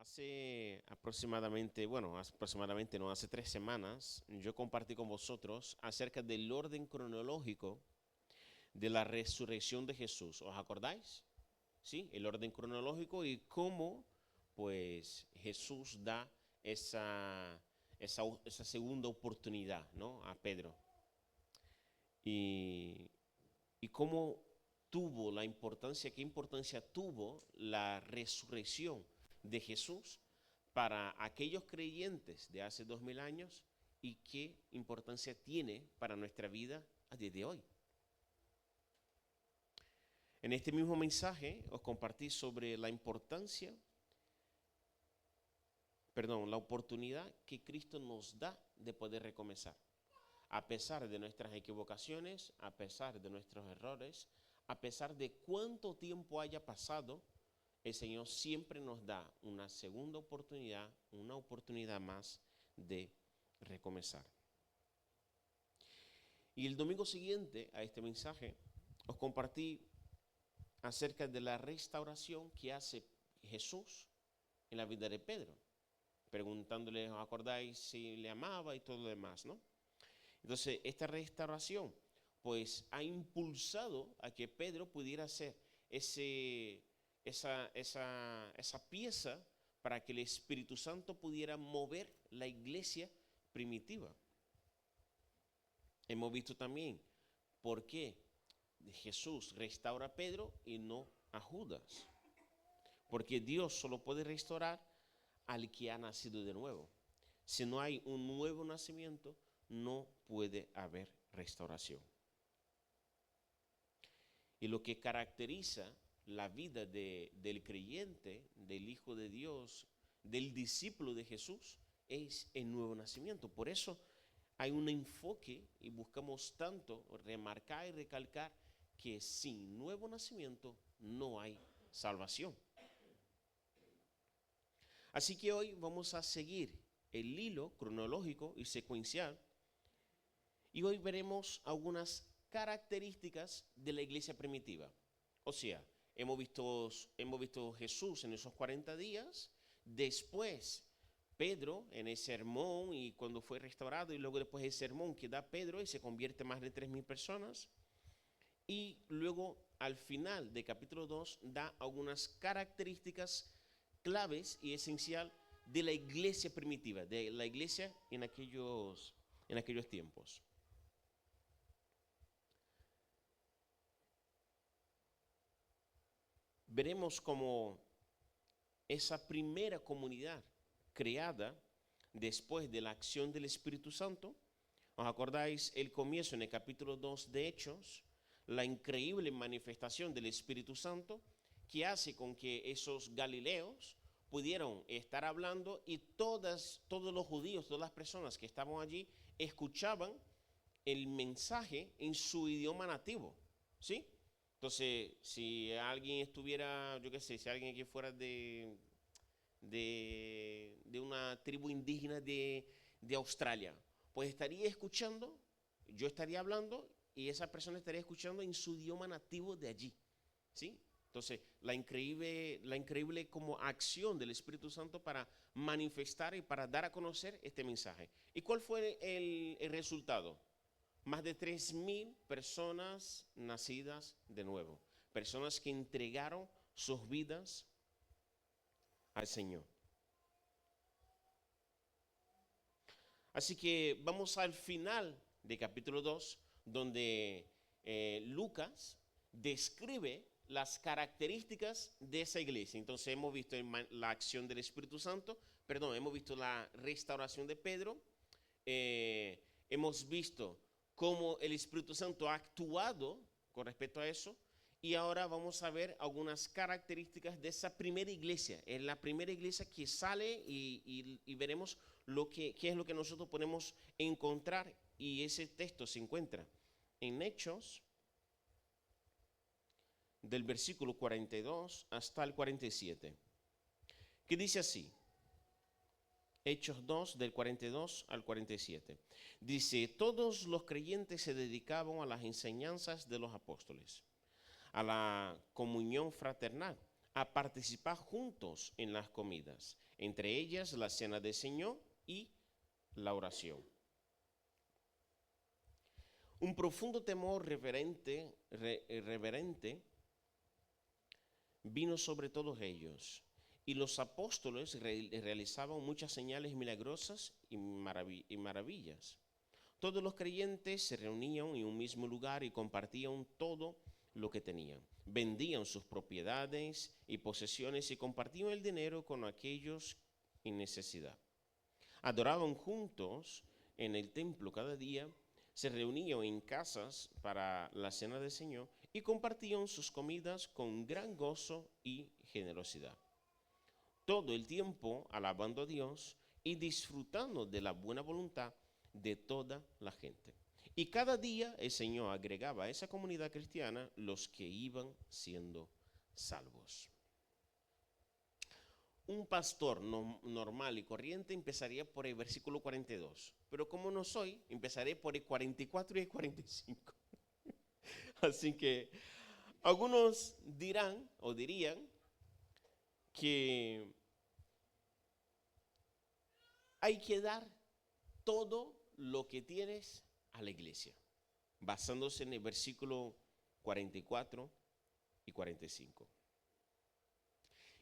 Hace 3 semanas, yo compartí con vosotros acerca del orden cronológico de la resurrección de Jesús. ¿Os acordáis? Sí, el orden cronológico y cómo, pues, Jesús da esa segunda oportunidad, ¿no?, a Pedro. Y, y cómo tuvo la importancia, qué importancia tuvo la resurrección de Jesús para aquellos creyentes de hace 2000 años y qué importancia tiene para nuestra vida a día de hoy. En este mismo mensaje os compartí sobre la oportunidad que Cristo nos da de poder recomenzar. A pesar de nuestras equivocaciones, a pesar de nuestros errores, a pesar de cuánto tiempo haya pasado, el Señor siempre nos da una segunda oportunidad, una oportunidad más de recomenzar. Y el domingo siguiente a este mensaje os compartí acerca de la restauración que hace Jesús en la vida de Pedro, preguntándole, ¿os acordáis si le amaba y todo lo demás, no? Entonces, esta restauración, pues, ha impulsado a que Pedro pudiera ser esa pieza para que el Espíritu Santo pudiera mover la iglesia primitiva. Hemos visto también por qué Jesús restaura a Pedro y no a Judas. Porque Dios solo puede restaurar al que ha nacido de nuevo. Si no hay un nuevo nacimiento, no puede haber restauración. Y lo que caracteriza la vida del creyente, del Hijo de Dios, del discípulo de Jesús, es el nuevo nacimiento. Por eso hay un enfoque y buscamos tanto remarcar y recalcar que sin nuevo nacimiento no hay salvación. Así que hoy vamos a seguir el hilo cronológico y secuencial y hoy veremos algunas características de la iglesia primitiva. O sea, hemos visto Jesús en esos 40 días, después Pedro en el sermón y cuando fue restaurado y luego después el sermón que da Pedro y se convierte más de 3000 personas. Y luego al final del capítulo 2 da algunas características claves y esencial de la iglesia primitiva, de la iglesia en aquellos tiempos. Veremos cómo esa primera comunidad creada después de la acción del Espíritu Santo, ¿os acordáis el comienzo en el capítulo 2 de Hechos? La increíble manifestación del Espíritu Santo que hace con que esos galileos pudieron estar hablando y todos los judíos, todas las personas que estaban allí escuchaban el mensaje en su idioma nativo, ¿sí? Entonces, si alguien estuviera, yo qué sé, si alguien aquí fuera de una tribu indígena de Australia, pues estaría escuchando, yo estaría hablando y esa persona estaría escuchando en su idioma nativo de allí, ¿sí? Entonces, la increíble como acción del Espíritu Santo para manifestar y para dar a conocer este mensaje. ¿Y cuál fue el resultado? Más de 3000 personas nacidas de nuevo, personas que entregaron sus vidas al Señor. Así que vamos al final del capítulo 2, donde Lucas describe las características de esa iglesia. Entonces hemos visto la acción del Espíritu Santo, hemos visto la restauración de Pedro, hemos visto cómo el Espíritu Santo ha actuado con respecto a eso. Y ahora vamos a ver algunas características de esa primera iglesia. Es la primera iglesia que sale y veremos qué es lo que nosotros podemos encontrar. Y ese texto se encuentra en Hechos, del versículo 42 hasta el 47, que dice así. Hechos 2, del 42 al 47. Dice, todos los creyentes se dedicaban a las enseñanzas de los apóstoles, a la comunión fraternal, a participar juntos en las comidas, entre ellas la cena del Señor y la oración. Un profundo temor reverente vino sobre todos ellos, y los apóstoles realizaban muchas señales milagrosas y maravillas. Todos los creyentes se reunían en un mismo lugar y compartían todo lo que tenían. Vendían sus propiedades y posesiones y compartían el dinero con aquellos en necesidad. Adoraban juntos en el templo cada día, se reunían en casas para la cena del Señor y compartían sus comidas con gran gozo y generosidad. Todo el tiempo alabando a Dios y disfrutando de la buena voluntad de toda la gente. Y cada día el Señor agregaba a esa comunidad cristiana los que iban siendo salvos. Un pastor normal y corriente empezaría por el versículo 42, pero como no soy, empezaré por el 44 y el 45. Así que algunos dirán o dirían que hay que dar todo lo que tienes a la iglesia, basándose en el versículo 44 y 45.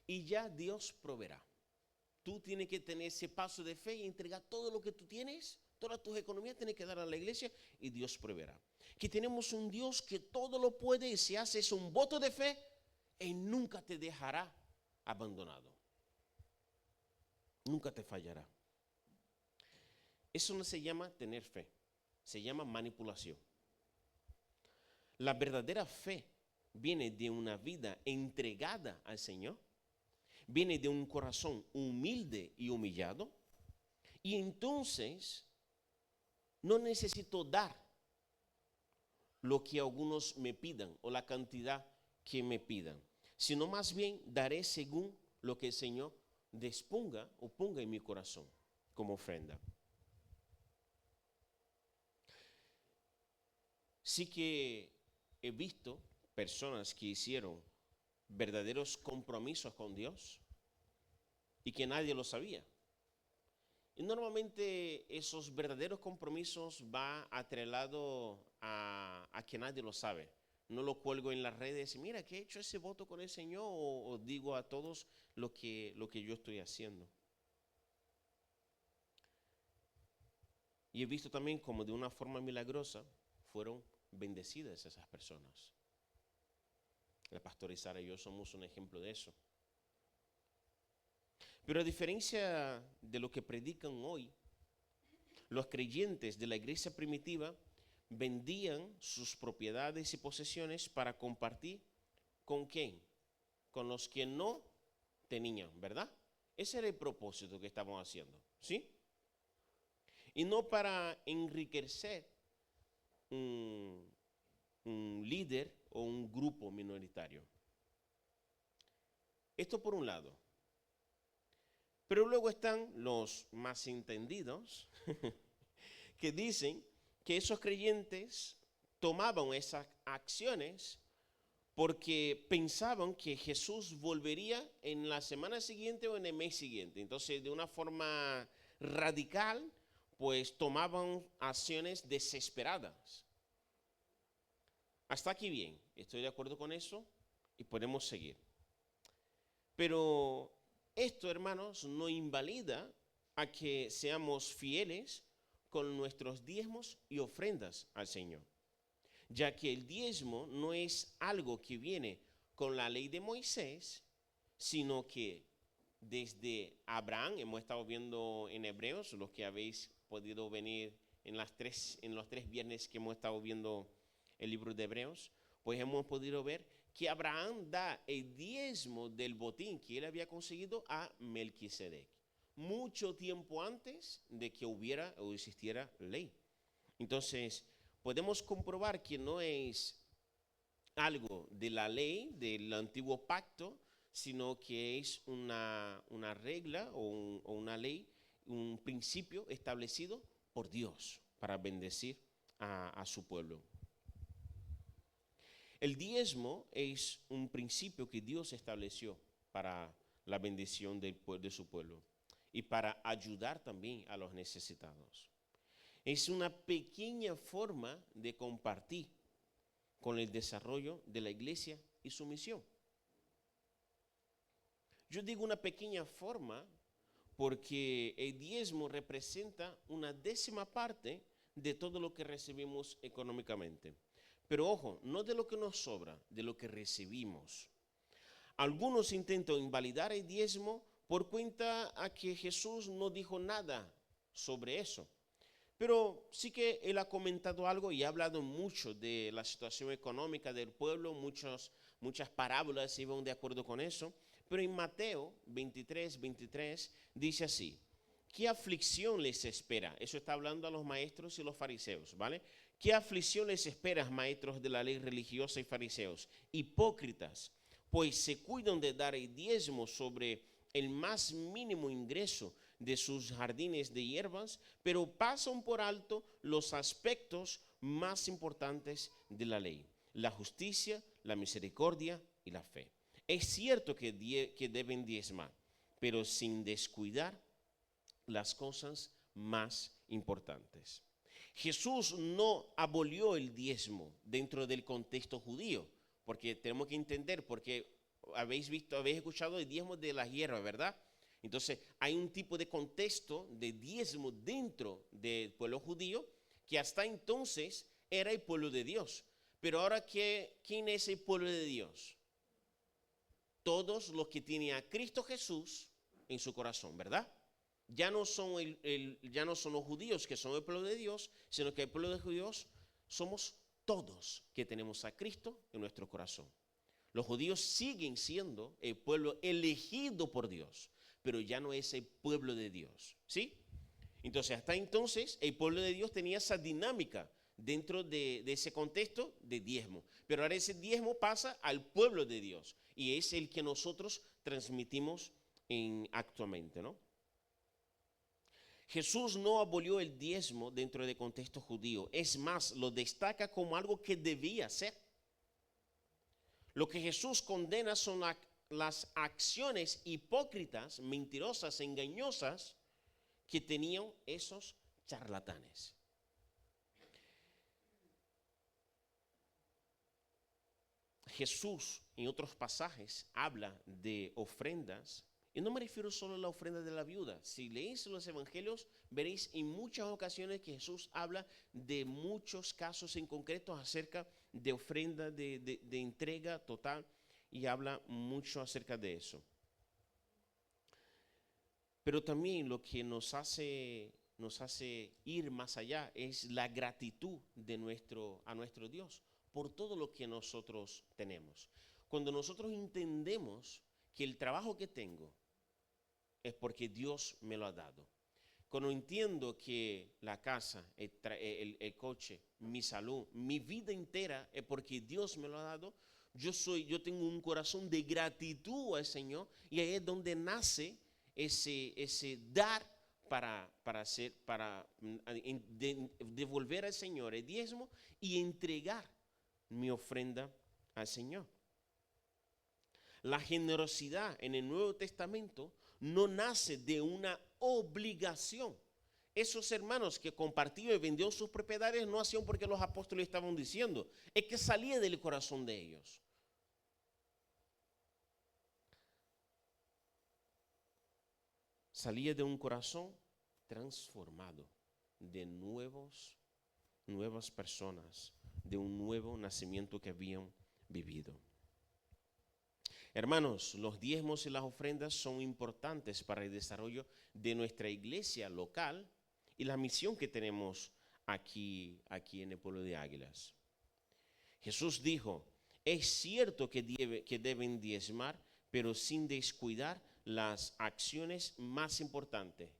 Y ya Dios proveerá. Tú tienes que tener ese paso de fe y entregar todo lo que tú tienes, todas tus economías tienes que dar a la iglesia y Dios proveerá. Que tenemos un Dios que todo lo puede y si haces un voto de fe, Él nunca te dejará abandonado. Nunca te fallará. Eso no se llama tener fe, se llama manipulación. La verdadera fe viene de una vida entregada al Señor, viene de un corazón humilde y humillado, y entonces no necesito dar lo que algunos me pidan o la cantidad que me pidan, sino más bien daré según lo que el Señor disponga o ponga en mi corazón como ofrenda. Sí que he visto personas que hicieron verdaderos compromisos con Dios y que nadie lo sabía. Y normalmente esos verdaderos compromisos van atrelado a que nadie lo sabe. No lo cuelgo en las redes y mira que he hecho ese voto con el Señor o digo a todos lo que yo estoy haciendo. Y he visto también como de una forma milagrosa fueron bendecidas esas personas. La pastora Isara y yo somos un ejemplo de eso. Pero a diferencia de lo que predican hoy, los creyentes de la iglesia primitiva vendían sus propiedades y posesiones para compartir ¿con quién? Con los que no tenían, ¿verdad? Ese era el propósito que estaban haciendo, ¿sí? Y no para enriquecer un líder o un grupo minoritario. Esto por un lado. Pero luego están los más entendidos que dicen que esos creyentes tomaban esas acciones porque pensaban que Jesús volvería en la semana siguiente o en el mes siguiente. Entonces, de una forma radical, pues tomaban acciones desesperadas. Hasta aquí bien, estoy de acuerdo con eso y podemos seguir. Pero esto, hermanos, no invalida a que seamos fieles con nuestros diezmos y ofrendas al Señor, ya que el diezmo no es algo que viene con la ley de Moisés, sino que desde Abraham, hemos estado viendo en Hebreos, los que habéis podido venir en los 3 viernes que hemos estado viendo el libro de Hebreos, pues hemos podido ver que Abraham da el diezmo del botín que él había conseguido a Melquisedec, mucho tiempo antes de que hubiera o existiera ley. Entonces, podemos comprobar que no es algo de la ley, del antiguo pacto, sino que es una regla o una ley, un principio establecido por Dios para bendecir a su pueblo. El diezmo es un principio que Dios estableció para la bendición de su pueblo y para ayudar también a los necesitados. Es una pequeña forma de compartir con el desarrollo de la iglesia y su misión. Yo digo una pequeña forma porque el diezmo representa una décima parte de todo lo que recibimos económicamente. Pero ojo, no de lo que nos sobra, de lo que recibimos. Algunos intentan invalidar el diezmo por cuenta a que Jesús no dijo nada sobre eso. Pero sí que él ha comentado algo y ha hablado mucho de la situación económica del pueblo, muchas parábolas iban de acuerdo con eso. Pero en Mateo 23 dice así: ¿qué aflicción les espera? Eso está hablando a los maestros y los fariseos, ¿vale? ¿Qué aflicción les espera, maestros de la ley religiosa y fariseos? Hipócritas, pues se cuidan de dar el diezmo sobre el más mínimo ingreso de sus jardines de hierbas, pero pasan por alto los aspectos más importantes de la ley: la justicia, la misericordia y la fe. Es cierto que deben diezmar, pero sin descuidar las cosas más importantes. Jesús no abolió el diezmo dentro del contexto judío, porque tenemos que entender, porque habéis escuchado el diezmo de la hierba, ¿verdad? Entonces hay un tipo de contexto de diezmo dentro del pueblo judío que hasta entonces era el pueblo de Dios. Pero ahora, ¿quién es el pueblo de Dios? Todos los que tienen a Cristo Jesús en su corazón, ¿verdad? Ya no son los judíos que son el pueblo de Dios, sino que el pueblo de Dios somos todos que tenemos a Cristo en nuestro corazón. Los judíos siguen siendo el pueblo elegido por Dios, pero ya no es el pueblo de Dios, ¿sí? Entonces, hasta entonces, el pueblo de Dios tenía esa dinámica dentro de ese contexto de diezmo. Pero ahora ese diezmo pasa al pueblo de Dios y es el que nosotros transmitimos actualmente, ¿no? Jesús no abolió el diezmo dentro del contexto judío. Es más, lo destaca como algo que debía ser. Lo que Jesús condena son las acciones hipócritas, mentirosas, engañosas que tenían esos charlatanes. Jesús en otros pasajes habla de ofrendas, y no me refiero solo a la ofrenda de la viuda. Si leéis los evangelios, veréis en muchas ocasiones que Jesús habla de muchos casos en concreto acerca de ofrenda, de entrega total, y habla mucho acerca de eso. Pero también lo que nos hace ir más allá es la gratitud a nuestro Dios por todo lo que nosotros tenemos. Cuando nosotros entendemos que el trabajo que tengo es porque Dios me lo ha dado. Cuando entiendo que la casa, el coche, mi salud, mi vida entera es porque Dios me lo ha dado, yo tengo un corazón de gratitud al Señor, y ahí es donde nace ese dar para devolver al Señor el diezmo y entregar mi ofrenda al Señor. La generosidad en el Nuevo Testamento no nace de una obligación. Esos hermanos que compartían y vendieron sus propiedades no hacían porque los apóstoles estaban diciendo, es que salía del corazón de ellos. Salía de un corazón transformado, de nuevas personas, de un nuevo nacimiento que habían vivido. Hermanos, los diezmos y las ofrendas son importantes para el desarrollo de nuestra iglesia local y la misión que tenemos aquí en el pueblo de Águilas. Jesús dijo, es cierto que deben diezmar, pero sin descuidar las acciones más importantes.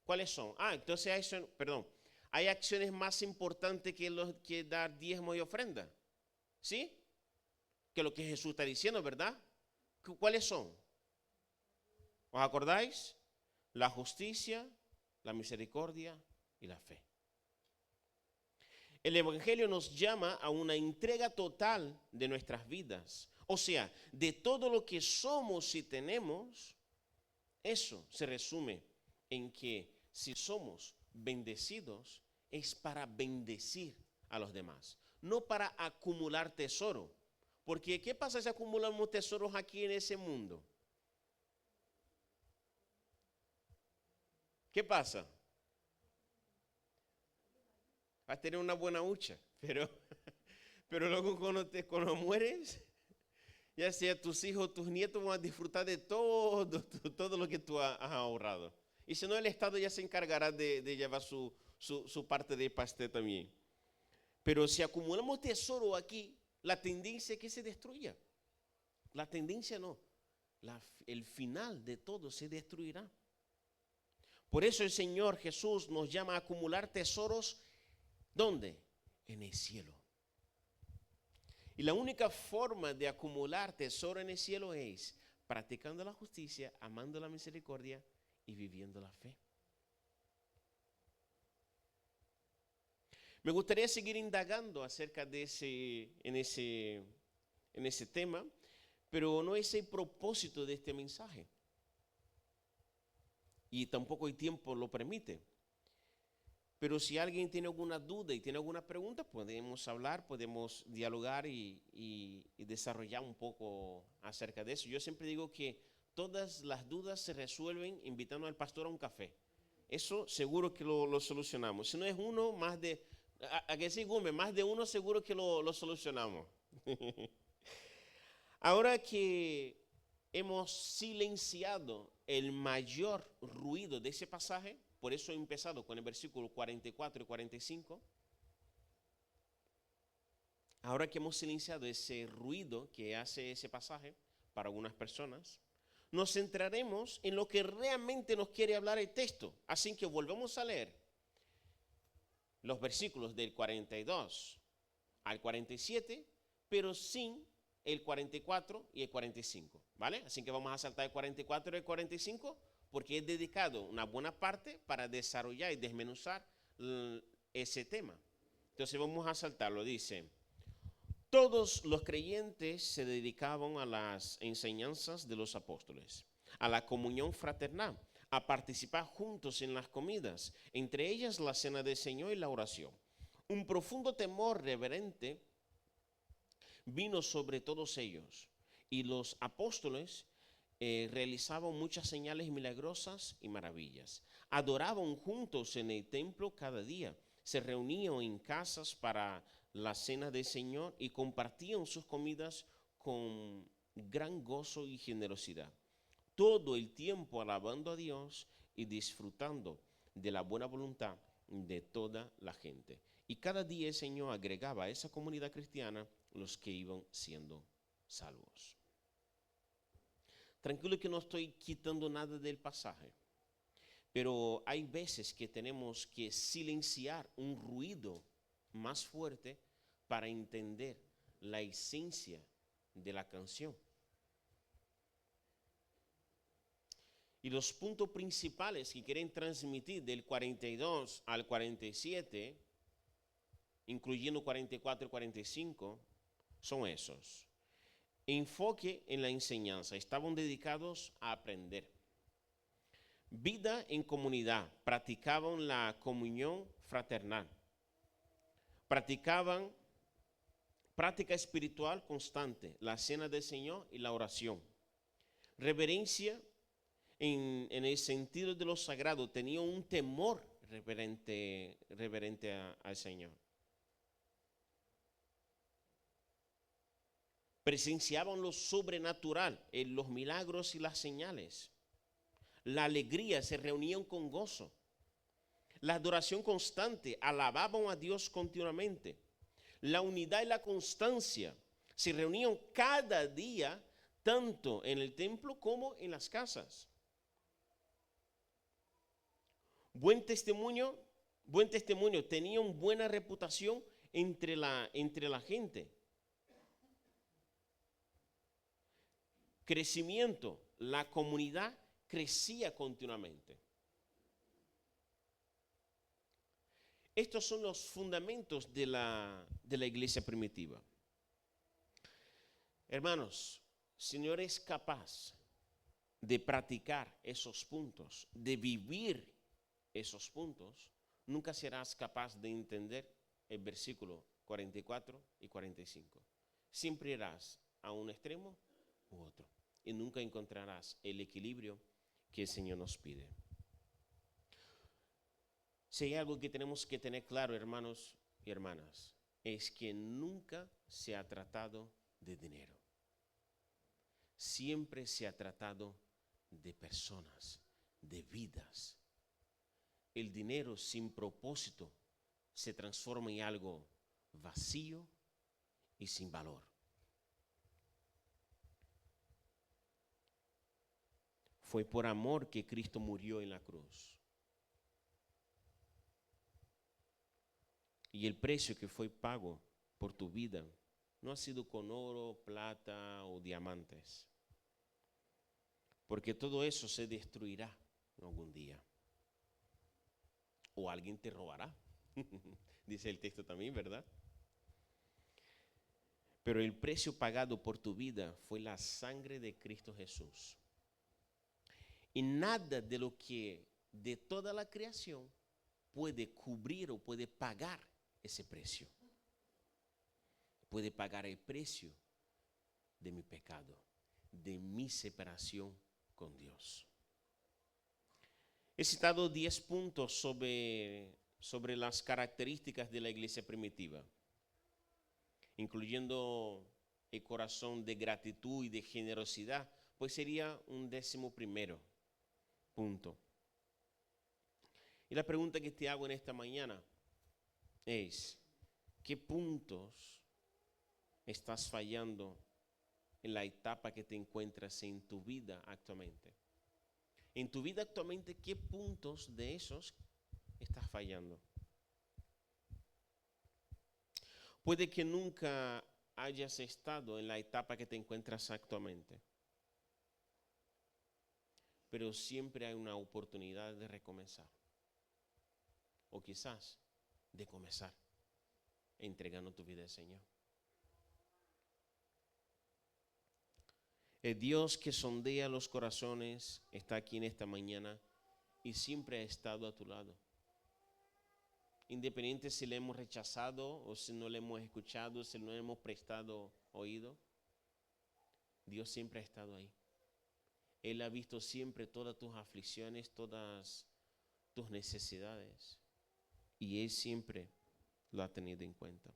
¿Cuáles son? Entonces hay acciones más importantes que dar diezmo y ofrenda. ¿Sí? Que lo que Jesús está diciendo, ¿verdad? ¿Cuáles son? ¿Os acordáis? La justicia, la misericordia y la fe. El Evangelio nos llama a una entrega total de nuestras vidas. O sea, de todo lo que somos y tenemos, eso se resume en que si somos bendecidos es para bendecir a los demás, no para acumular tesoro. Porque ¿qué pasa si acumulamos tesoros aquí en ese mundo? ¿Qué pasa? Vas a tener una buena hucha, pero luego cuando mueres, ya sea tus hijos, tus nietos van a disfrutar de todo lo que tú has ahorrado. Y si no, el Estado ya se encargará de llevar su parte del pastel también. Pero si acumulamos tesoro aquí, la tendencia es que se destruya. La tendencia no. El final de todo se destruirá. Por eso el Señor Jesús nos llama a acumular tesoros. ¿Dónde? En el cielo. Y la única forma de acumular tesoro en el cielo es practicando la justicia, amando la misericordia y viviendo la fe. Me gustaría seguir indagando acerca de en ese tema, pero no es el propósito de este mensaje. Y tampoco el tiempo lo permite. Pero si alguien tiene alguna duda y tiene alguna pregunta, podemos hablar, podemos dialogar y desarrollar un poco acerca de eso. Yo siempre digo que todas las dudas se resuelven invitando al pastor a un café. Eso seguro que lo solucionamos. Si no es uno, más de uno seguro que lo solucionamos. Ahora que hemos silenciado el mayor ruido de ese pasaje, por eso he empezado con el versículo 44 y 45. Ahora que hemos silenciado ese ruido que hace ese pasaje para algunas personas, nos centraremos en lo que realmente nos quiere hablar el texto. Así que volvemos a leer los versículos del 42 al 47, pero sin el 44 y el 45, ¿vale? Así que vamos a saltar el 44 y el 45 porque he dedicado una buena parte para desarrollar y desmenuzar ese tema. Entonces vamos a saltarlo. Dice: todos los creyentes se dedicaban a las enseñanzas de los apóstoles, a la comunión fraternal, a participar juntos en las comidas, entre ellas la cena del Señor y la oración. Un profundo temor reverente vino sobre todos ellos, y los apóstoles realizaban muchas señales milagrosas y maravillas. Adoraban juntos en el templo cada día, se reunían en casas para la cena del Señor y compartían sus comidas con gran gozo y generosidad. Todo el tiempo alabando a Dios y disfrutando de la buena voluntad de toda la gente. Y cada día el Señor agregaba a esa comunidad cristiana los que iban siendo salvos. Tranquilo que no estoy quitando nada del pasaje, pero hay veces que tenemos que silenciar un ruido más fuerte para entender la esencia de la canción. Y los puntos principales que quieren transmitir del 42 al 47, incluyendo 44 y 45, son esos. Enfoque en la enseñanza. Estaban dedicados a aprender. Vida en comunidad. Practicaban la comunión fraternal. Practicaban práctica espiritual constante, la cena del Señor y la oración. Reverencia en el sentido de lo sagrado. Tenían un temor reverente al Señor. Presenciaban lo sobrenatural, los milagros y las señales. La alegría, se reunían con gozo. La adoración constante, alababan a Dios continuamente. La unidad y la constancia, se reunían cada día, tanto en el templo como en las casas. Buen testimonio, tenían buena reputación entre la gente. Crecimiento, la comunidad crecía continuamente. Estos son los fundamentos de la iglesia primitiva. Hermanos, si no eres capaz de practicar esos puntos, de vivir esos puntos, nunca serás capaz de entender el versículo 44 y 45. Siempre irás a un extremo u otro y nunca encontrarás el equilibrio que el Señor nos pide. Si hay algo que tenemos que tener claro, hermanos y hermanas, es que nunca se ha tratado de dinero. Siempre se ha tratado de personas, de vidas. El dinero sin propósito se transforma en algo vacío y sin valor. Fue por amor que Cristo murió en la cruz. Y el precio que fue pago por tu vida no ha sido con oro, plata o diamantes. Porque todo eso se destruirá algún día. O alguien te robará. Dice el texto también, ¿verdad? Pero el precio pagado por tu vida fue la sangre de Cristo Jesús. Y nada de lo que de toda la creación puede cubrir o puede pagar ese precio. Puede pagar el precio de mi pecado, de mi separación con Dios. He citado 10 puntos sobre las características de la iglesia primitiva, incluyendo el corazón de gratitud y de generosidad, pues sería un 11º punto. Y la pregunta que te hago en esta mañana es, ¿qué puntos estás fallando en la etapa que te encuentras en tu vida actualmente? En tu vida actualmente, ¿qué puntos de esos estás fallando? Puede que nunca hayas estado en la etapa que te encuentras actualmente, pero siempre hay una oportunidad de recomenzar. O quizás de comenzar entregando tu vida al Señor. El Dios que sondea los corazones está aquí en esta mañana y siempre ha estado a tu lado. Independiente si le hemos rechazado o si no le hemos escuchado, si no le hemos prestado oído, Dios siempre ha estado ahí. Él ha visto siempre todas tus aflicciones, todas tus necesidades. Y Él siempre lo ha tenido en cuenta.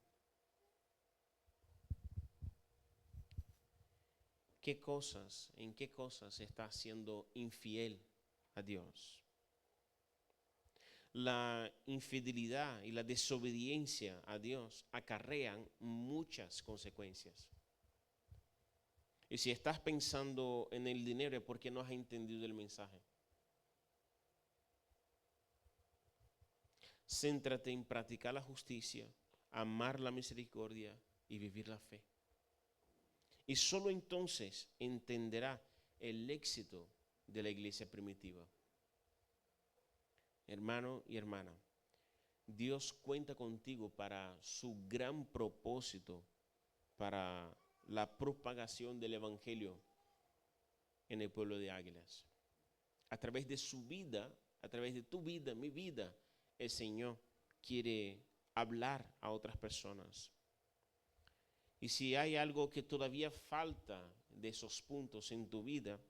¿En qué cosas estás siendo infiel a Dios? La infidelidad y la desobediencia a Dios acarrean muchas consecuencias. Y si estás pensando en el dinero es porque no has entendido el mensaje. Céntrate en practicar la justicia, amar la misericordia y vivir la fe. Y solo entonces entenderá el éxito de la iglesia primitiva. Hermano y hermana, Dios cuenta contigo para su gran propósito, para la propagación del evangelio en el pueblo de Águilas. A través de su vida, a través de tu vida, mi vida, el Señor quiere hablar a otras personas. Y si hay algo que todavía falta de esos puntos en tu vida,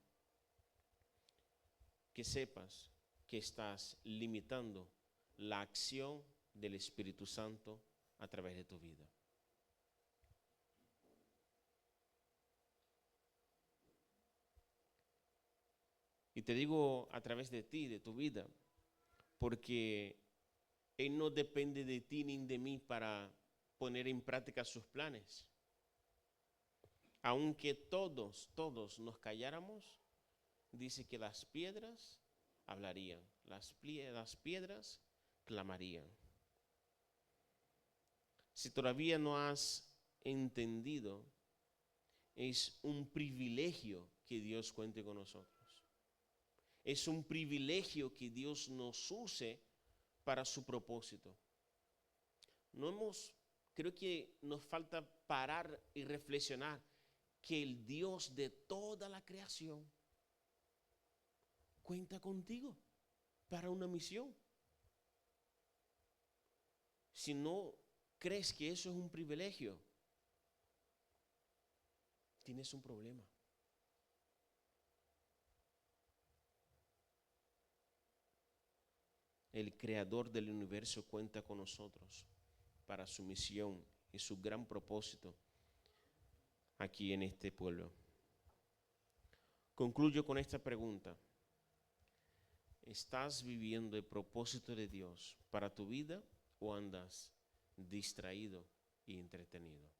que sepas que estás limitando la acción del Espíritu Santo a través de tu vida. Y te digo a través de ti, de tu vida, porque Él no depende de ti ni de mí para poner en práctica sus planes. Aunque todos nos calláramos, dice que las piedras hablarían, las piedras clamarían. Si todavía no has entendido, es un privilegio que Dios cuente con nosotros. Es un privilegio que Dios nos use para su propósito. creo que nos falta parar y reflexionar que el Dios de toda la creación cuenta contigo para una misión. Si no crees que eso es un privilegio, tienes un problema. El creador del universo cuenta con nosotros para su misión y su gran propósito aquí en este pueblo. Concluyo con esta pregunta. ¿Estás viviendo el propósito de Dios para tu vida o andas distraído y entretenido?